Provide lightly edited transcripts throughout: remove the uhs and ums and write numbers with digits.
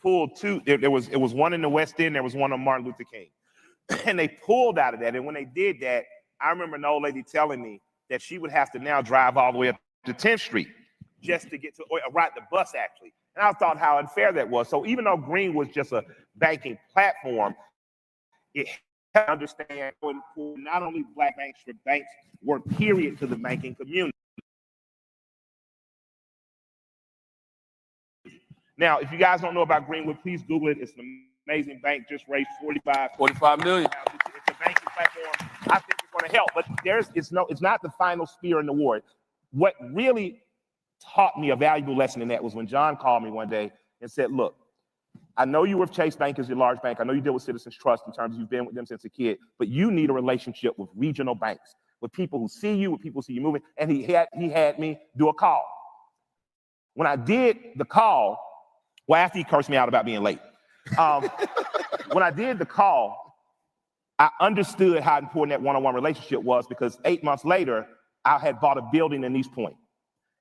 pulled two. It was one in the West End. There was one on Martin Luther King, and they pulled out of that. And when they did that, I remember an old lady telling me that she would have to now drive all the way up to 10th Street just to get to, or ride the bus actually. And I thought how unfair that was. So even though Green was just a banking platform, it helped understand not only Black banks, but banks were period to the banking community. Now, if you guys don't know about Greenwood, please Google it. It's an amazing bank. Just raised 45 million. It's a banking platform. I think it's going to help, but it's not the final spear in the war. What really taught me a valuable lesson in that was when John called me one day and said, look, I know you were Chase Bank as your large bank. I know you deal with Citizens Trust in terms of you've been with them since a kid, but you need a relationship with regional banks, with people who see you, with people who see you moving. And he had me do a call. When I did the call, well, after he cursed me out about being late, when I did the call, I understood how important that one-on-one relationship was, because 8 months later, I had bought a building in East Point.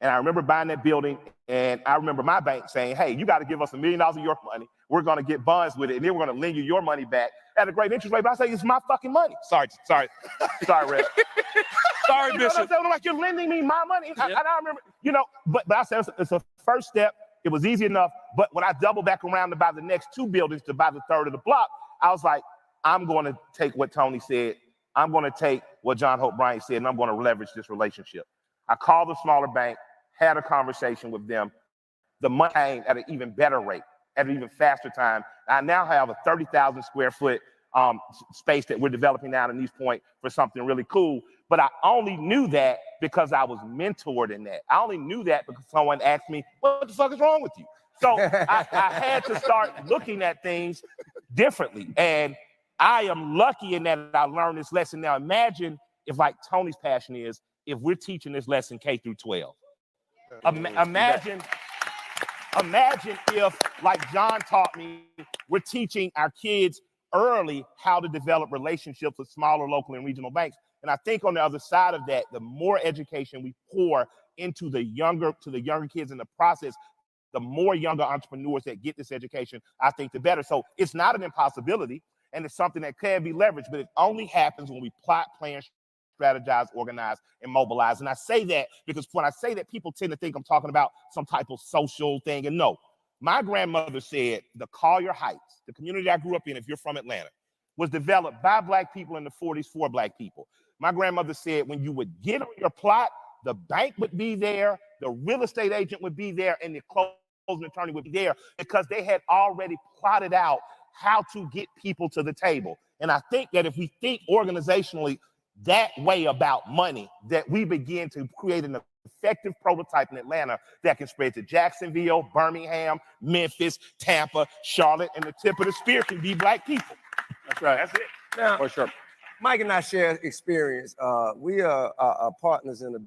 And I remember buying that building, and I remember my bank saying, hey, you got to give us $1 million of your money. We're going to get bonds with it, and then we're going to lend you your money back at a great interest rate. But I say, it's my fucking money. Sorry, Red. Sorry, Bishop. I'm like, you're lending me my money. Yeah. I remember, but I said, it's a first step. It was easy enough. But when I doubled back around to buy the next 2 buildings to buy the third of the block, I was like, I'm going to take what Tony said. I'm going to take what John Hope Bryant said, and I'm going to leverage this relationship. I called the smaller bank, had a conversation with them. The money came at an even better rate, at an even faster time. I now have a 30,000 square foot space that we're developing down in East Point for something really cool. But I only knew that because I was mentored in that. I only knew that because someone asked me, what the fuck is wrong with you? So I had to start looking at things differently. And I am lucky in that I learned this lesson. Now imagine if, like Tony's passion is, if we're teaching this lesson K through 12. Imagine if, like John taught me, we're teaching our kids early how to develop relationships with smaller local and regional banks. And I think on the other side of that, the more education we pour into the younger kids in the process, the more younger entrepreneurs that get this education, I think the better. So it's not an impossibility, and it's something that can be leveraged, but it only happens when we plot, plan, strategize, organize, and mobilize. And I say that because when I say that, people tend to think I'm talking about some type of social thing. And no, my grandmother said the Collier Heights, the community I grew up in, if you're from Atlanta, was developed by Black people in the 40s for Black people. My grandmother said when you would get on your plot, the bank would be there, the real estate agent would be there, and the closing attorney would be there, because they had already plotted out how to get people to the table. And I think that if we think organizationally that way about money, that we begin to create an effective prototype in Atlanta that can spread to Jacksonville, Birmingham, Memphis, Tampa, Charlotte, and the tip of the spear can be Black people. That's right. That's it. Now, for sure. Mike and I share experience. We are partners in a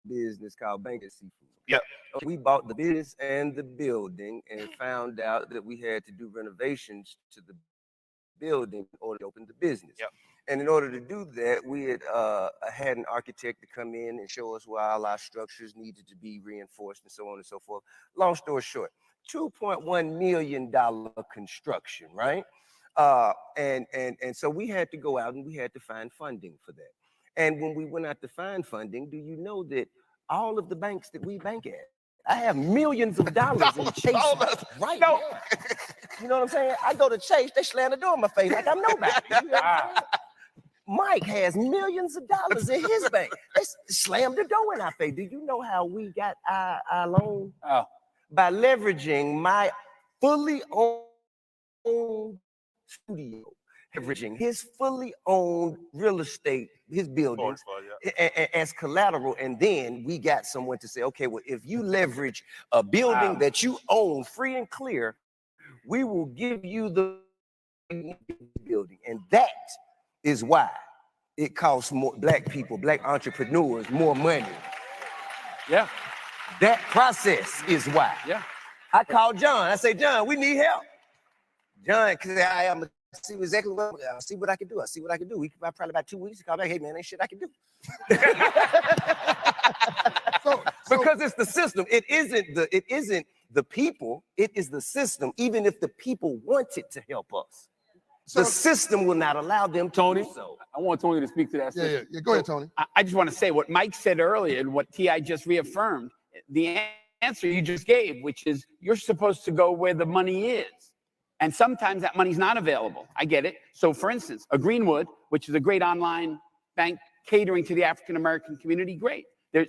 business called Banking Seafood. Yep. We bought the business and the building and found out that we had to do renovations to the building in order to open the business. Yep. And in order to do that, we had an architect to come in and show us where all our structures needed to be reinforced and so on and so forth. Long story short, $2.1 million construction, right? And so we had to go out and we had to find funding for that. And when we went out to find funding, do you know that all of the banks that we bank at, I have millions of dollars in Chase right now. You know what I'm saying? I go to Chase, they slam the door in my face like I'm nobody. You know Mike has millions of dollars in his bank. They slammed the door in our face. Do you know how we got our loan? Oh. By leveraging my fully owned studio, leveraging his fully owned real estate, his buildings, as collateral. And then we got someone to say, okay, well, if you leverage a building that you own free and clear, we will give you the building. And that is why it costs more Black people, Black entrepreneurs, more money. Yeah. That process is why. Yeah. I called John. I say, John, we need help. John, because I am see exactly what I see what I can do. I see what I can do. We probably about 2 weeks. Call back, hey man, ain't shit I can do. Because it's the system. It isn't the people, it is the system, even if the people wanted to help us. The system will not allow them to Tony, do so. I want Tony to speak to that. Yeah. Go ahead, Tony. I just want to say what Mike said earlier and what T.I. just reaffirmed, the answer you just gave, which is you're supposed to go where the money is. And sometimes that money's not available. I get it. So for instance, a Greenwood, which is a great online bank catering to the African-American community, great. I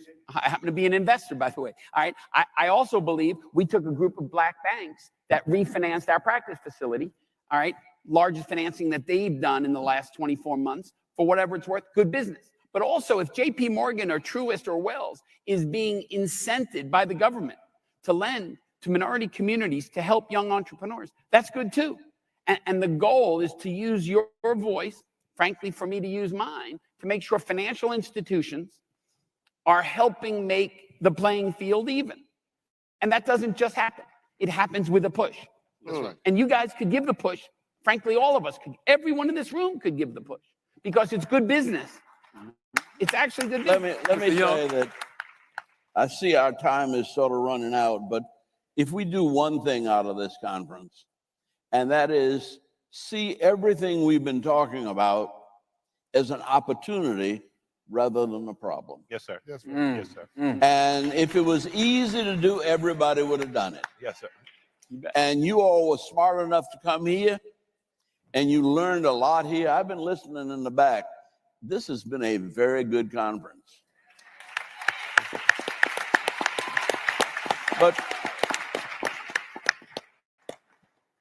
happen to be an investor, by the way. All right. I also believe we took a group of black banks that refinanced our practice facility. All right. Largest financing that they've done in the last 24 months for whatever it's worth, good business. But also if JP Morgan or Truist or Wells is being incented by the government to lend to minority communities to help young entrepreneurs, that's good too. And the goal is to use your voice, frankly, for me to use mine, to make sure financial institutions are helping make the playing field even. And that doesn't just happen. It happens with a push. That's right. And you guys could give the push. Frankly, all of us could, everyone in this room could give the push because it's good business. It's actually good business. Let me say that I see our time is sort of running out, but if we do one thing out of this conference, and that is see everything we've been talking about as an opportunity rather than a problem. Yes, sir. That's right. Yes, sir. And if it was easy to do, everybody would have done it. Yes, sir. And you all were smart enough to come here, and you learned a lot here. I've been listening in the back. This has been a very good conference. But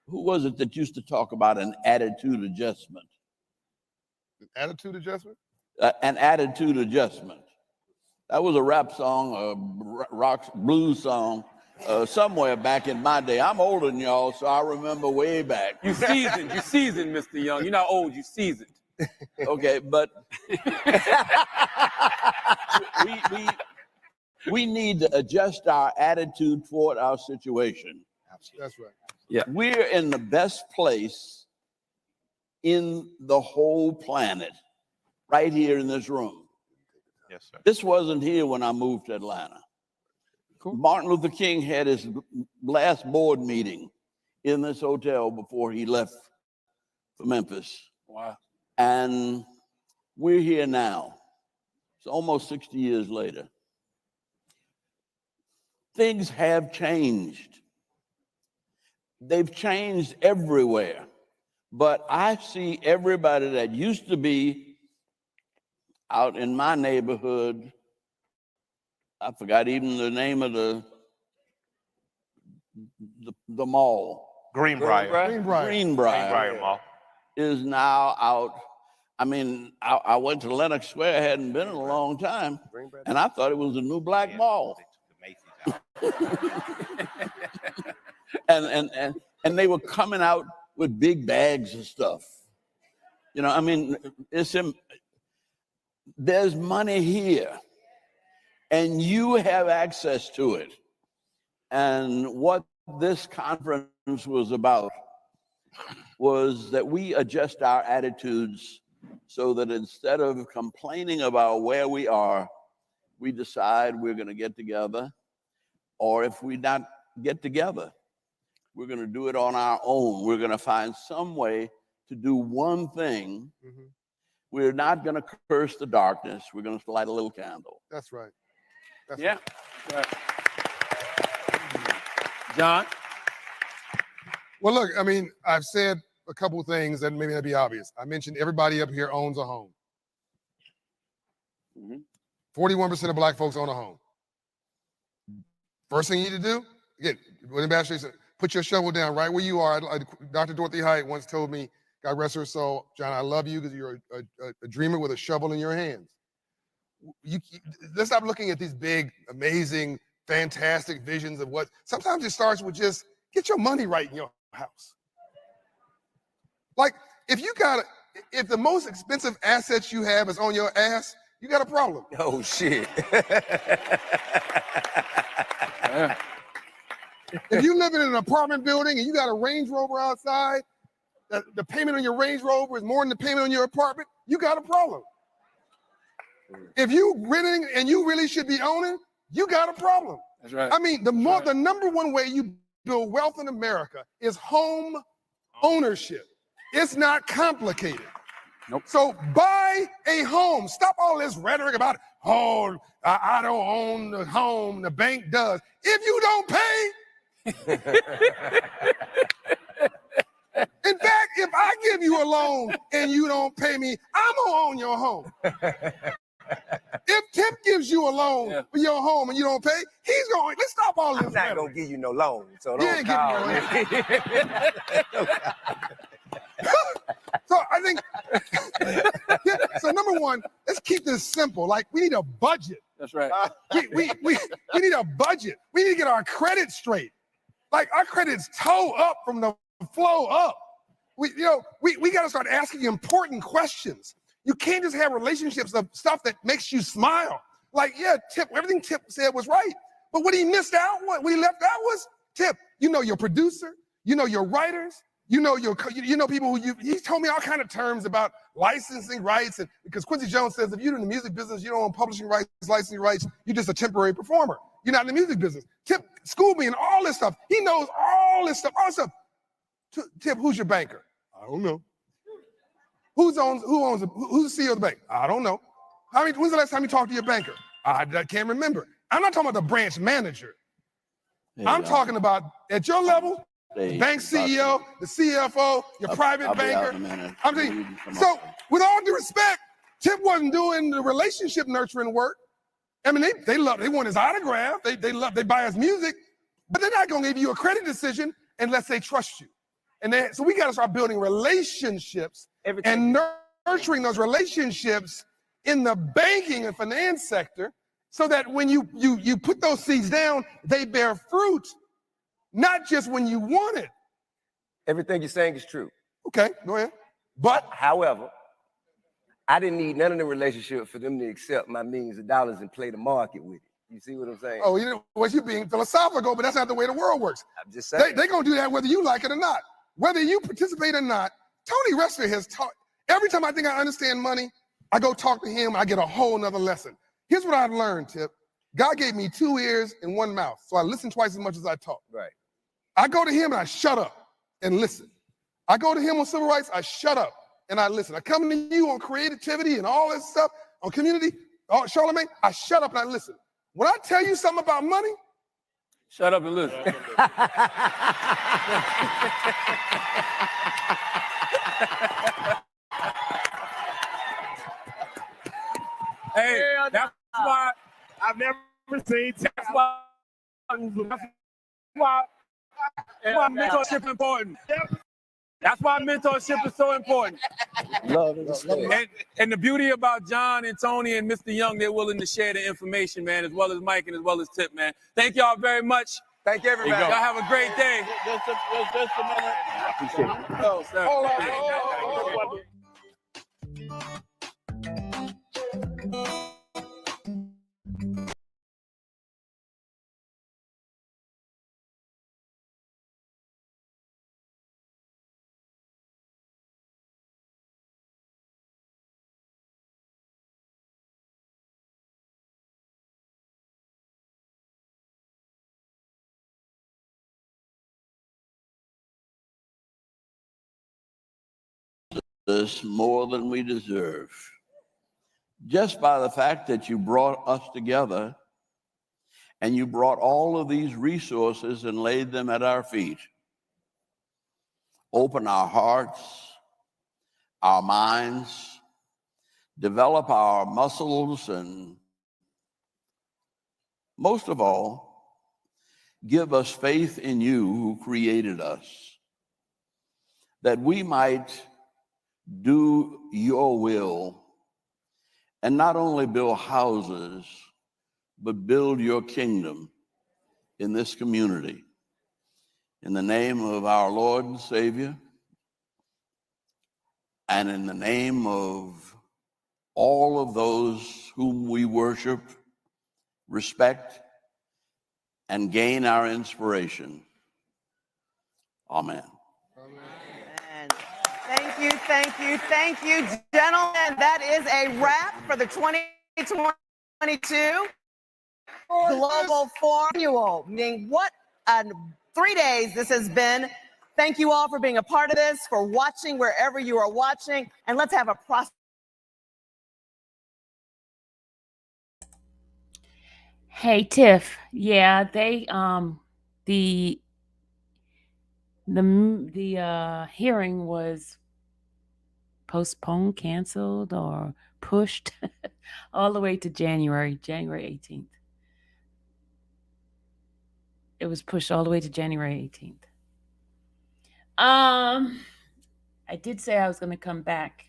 who was it that used to talk about an attitude adjustment? Attitude adjustment? An attitude adjustment. That was a rap song, a rock blues song, somewhere back in my day. I'm older than y'all, so I remember way back. You seasoned, Mr. Young. You're not old, you seasoned. Okay, but we need to adjust our attitude toward our situation. That's right. Yeah. We're in the best place in the whole planet, right here in this room. Yes, sir. This wasn't here when I moved to Atlanta. Cool. Martin Luther King had his last board meeting in this hotel before he left for Memphis. Wow. And we're here now. It's almost 60 years later. Things have changed. They've changed everywhere. But I see everybody that used to be out in my neighborhood. I forgot even the name of the mall. Greenbrier. Greenbrier Mall. is now out. I mean, I went to Lenox Square, hadn't been in a long time, and I thought it was a new black mall. And they were coming out with big bags of stuff. You know, I mean, there's money here, and you have access to it. And what this conference was about was that we adjust our attitudes so that instead of complaining about where we are, we decide we're going to get together. Or if we not get together, we're going to do it on our own. We're going to find some way to do one thing. Mm-hmm. We're not going to curse the darkness. We're going to light a little candle. That's right. That's Yeah. right. John? Well, look, I mean, I've said a couple of things that maybe not be obvious. I mentioned everybody up here owns a home. 41% of black folks own a home. First thing you need to do, again, what Ambassador said, put your shovel down right where you are. Dr. Dorothy Height once told me, God rest her soul, John, I love you because you're a dreamer with a shovel in your hands. Let's stop looking at these big, amazing, fantastic visions of what, sometimes it starts with just get your money right in your house. Like, if the most expensive assets you have is on your ass, you got a problem. Oh, shit. If you live in an apartment building and you got a Range Rover outside, the payment on your Range Rover is more than the payment on your apartment, you got a problem. If you renting and you really should be owning, you got a problem. That's right. I mean, the number one way you build wealth in America is home ownership. It's not complicated. Nope. So buy a home. Stop all this rhetoric about, oh, I don't own the home, the bank does. If you don't pay, in fact, if I give you a loan and you don't pay me, I'm gonna own your home. If Tip gives you a loan for your home and you don't pay, he's going, let's stop all this. I'm not rhetoric. gonna give you no loan, so You don't ain't call getting me. So I think, so number one, let's keep this simple. Like, we need a budget. That's right. We need a budget. We need to get our credit straight. Like, our credit's toe up from the flow up. We got to start asking important questions. You can't just have relationships of stuff that makes you smile. Like, yeah, Tip, everything Tip said was right. But what he missed out, what he left out was, Tip, you know your producer, you know your writers, you know people who he told me all kind of terms about licensing rights, and because Quincy Jones says if you're in the music business, you don't own publishing rights, licensing rights, you're just a temporary performer. You're not in the music business. Tip schooled me in all this stuff. He knows all this stuff, Tip, who's your banker? I don't know. Who's the CEO of the bank? I don't know. When's the last time you talked to your banker? I can't remember. I'm not talking about the branch manager. I'm talking about at your level, the bank CEO, the CFO, your private banker. I'm saying, so with all due respect, Tip wasn't doing the relationship nurturing work. I mean, they want his autograph. They buy his music, but they're not gonna give you a credit decision unless they trust you. So we gotta start building relationships and nurturing those relationships in the banking and finance sector, so that when you put those seeds down, they bear fruit, not just when you want it. Everything you're saying is true. Okay, go ahead. But However, I didn't need none of the relationship for them to accept my millions of dollars and play the market with it. You see what I'm saying? you know, well, you're being philosophical, but that's not the way the world works. I'm just saying. They're gonna do that whether you like it or not. Whether you participate or not, Tony Ressler has taught. Every time I think I understand money, I go talk to him, I get a whole nother lesson. Here's what I've learned, Tip. God gave me 2 ears and 1 mouth, so I listen twice as much as I talk. Right. I go to him and I shut up and listen. I go to him on civil rights, I shut up and I listen. I come to you on creativity and all this stuff, on community, Charlemagne, I shut up and I listen. When I tell you something about money, Shut up and listen. Hey, that's why I've never seen. that's why mentorship is important. That's why mentorship is so important. Love and respect. And the beauty about John and Tony and Mr. Young, they're willing to share the information, man, as well as Mike and as well as Tip, man. Thank y'all very much. Thank you, everybody. Y'all have a great day. Just a minute. I appreciate it. Oh, sir. hold on. This more than we deserve. Just by the fact that you brought us together and you brought all of these resources and laid them at our feet. Open our hearts, our minds, develop our muscles, and most of all, give us faith in you who created us, that we might do your will and not only build houses, but build your kingdom in this community. In the name of our Lord and Savior, and in the name of all of those whom we worship, respect, and gain our inspiration. Amen. Thank you, thank you, thank you, gentlemen. That is a wrap for the 2022 Global Forum Annual. I mean, what 3 days this has been. Thank you all for being a part of this, for watching wherever you are watching, and let's have a process. Hey Tiff, yeah, they the hearing was postponed, canceled, or pushed all the way to January 18th. It was pushed all the way to January 18th. I did say I was going to come back,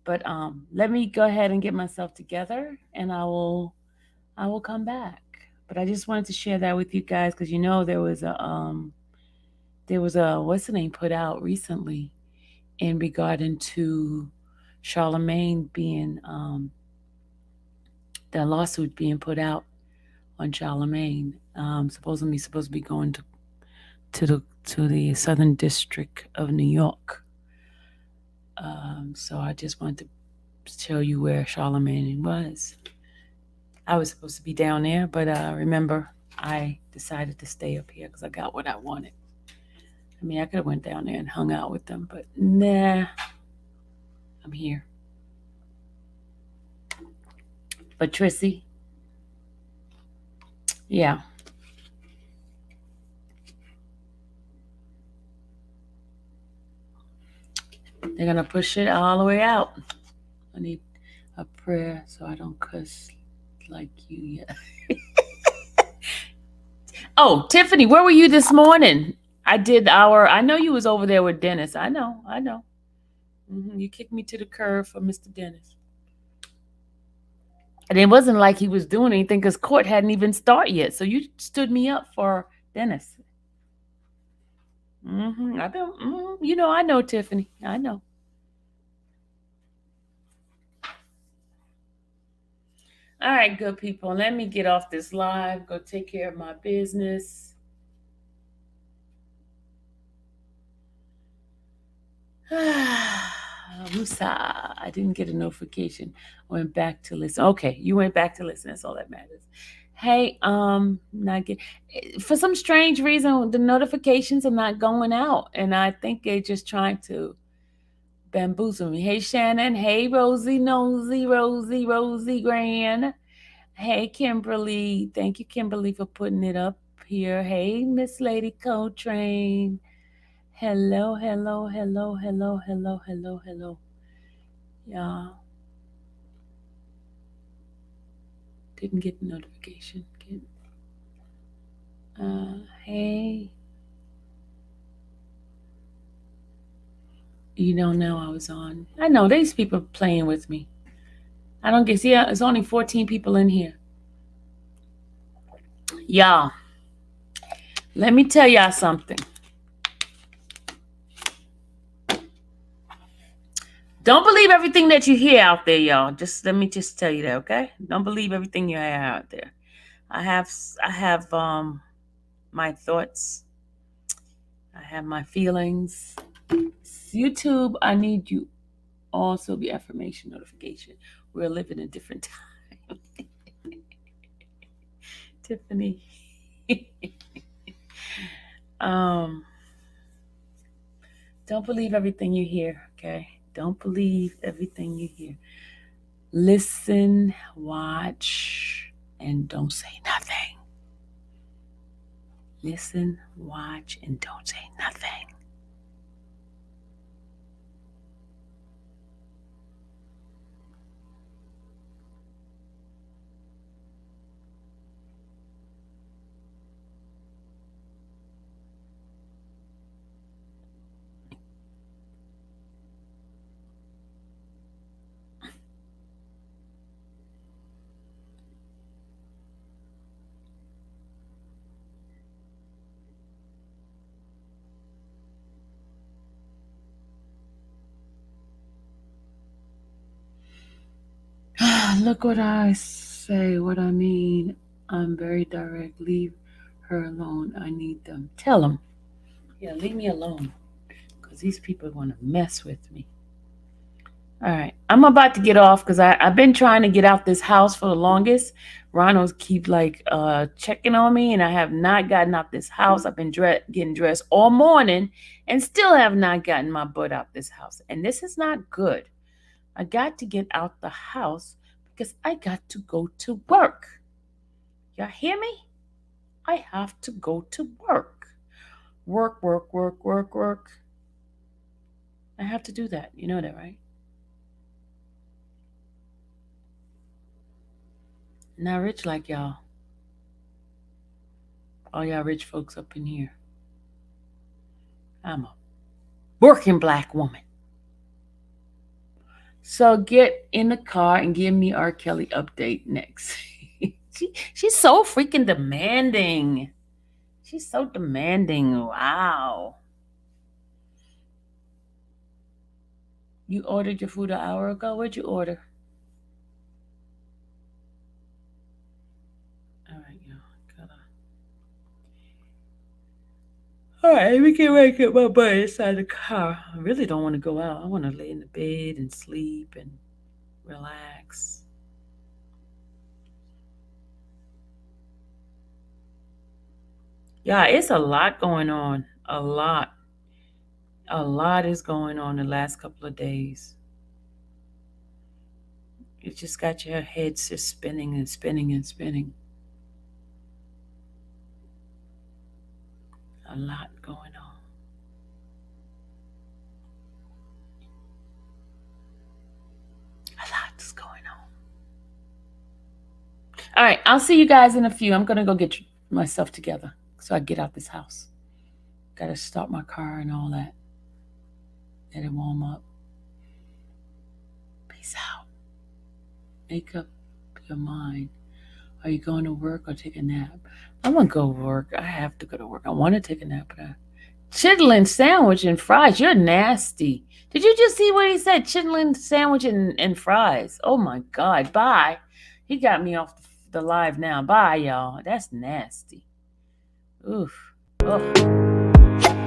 but let me go ahead and get myself together, and I will come back. But I just wanted to share that with you guys because you know there was a what's the name put out recently in regarding to Charlemagne being the lawsuit being put out on Charlemagne, supposedly supposed to be going to the Southern District of New York. So I just wanted to show you where Charlemagne was. I was supposed to be down there, but remember, I decided to stay up here because I got what I wanted. I mean, I could have went down there and hung out with them, but nah, I'm here. But Trissy, yeah. They're going to push it all the way out. I need a prayer so I don't cuss like you yet. Oh, Tiffany, where were you this morning? I know you was over there with Dennis. I know. You kicked me to the curb for Mr. Dennis. And it wasn't like he was doing anything because court hadn't even started yet. So you stood me up for Dennis. I know, Tiffany. I know. All right, good people. Let me get off this live, go take care of my business. Musa, I didn't get a notification. Went back to listen. Okay, you went back to listen. That's all that matters. Hey, for some strange reason, the notifications are not going out, and I think they're just trying to bamboozle me. Hey, Shannon. Hey, Rosie Grand. Hey, Kimberly. Thank you, Kimberly, for putting it up here. Hey, Miss Lady Coltrane. Hello. Y'all. Didn't get the notification. Hey. You don't know I was on. I know these people playing with me. I don't get, see, there's only 14 people in here. Y'all, let me tell y'all something. Don't believe everything that you hear out there, y'all. Let me tell you that, okay? Don't believe everything you hear out there. I have my thoughts. I have my feelings. YouTube, I need you also be affirmation notification. We're living in different time. Tiffany. Don't believe everything you hear, okay? Don't believe everything you hear. Listen, watch, and don't say nothing. Listen, watch, and don't say nothing. Look what I say, what I mean. I'm very direct. Leave her alone. I need them. Tell them. Yeah, leave me alone. Because these people want to mess with me. All right. I'm about to get off because I've been trying to get out this house for the longest. Ronald's keep like checking on me, and I have not gotten out this house. I've been getting dressed all morning and still have not gotten my butt out this house. And this is not good. I got to get out the house because I got to go to work. Y'all hear me? I have to go to work. Work, work, work, work, work. I have to do that. You know that, right? Not rich like y'all. All y'all rich folks up in here. I'm a working black woman. So get in the car and give me R. Kelly update next. She's so freaking demanding. She's so demanding. Wow. You ordered your food an hour ago? What'd you order? All right, y'all. All right, let me get ready to get my butt inside the car. I really don't want to go out. I want to lay in the bed and sleep and relax. Yeah, it's a lot going on. A lot. A lot is going on the last couple of days. It just got your head just spinning and spinning and spinning. A lot going on. A lot is going on. All right, I'll see you guys in a few. I'm going to go get myself together so I get out this house. Got to start my car and all that. Let it warm up. Peace out. Make up your mind. Are you going to work or take a nap? I'm going to go work. I have to go to work. I want to take a nap, but chitlin sandwich and fries. You're nasty. Did you just see what he said? Chitlin sandwich and fries. Oh my God. Bye. He got me off the live now. Bye, y'all. That's nasty. Oof. Ugh.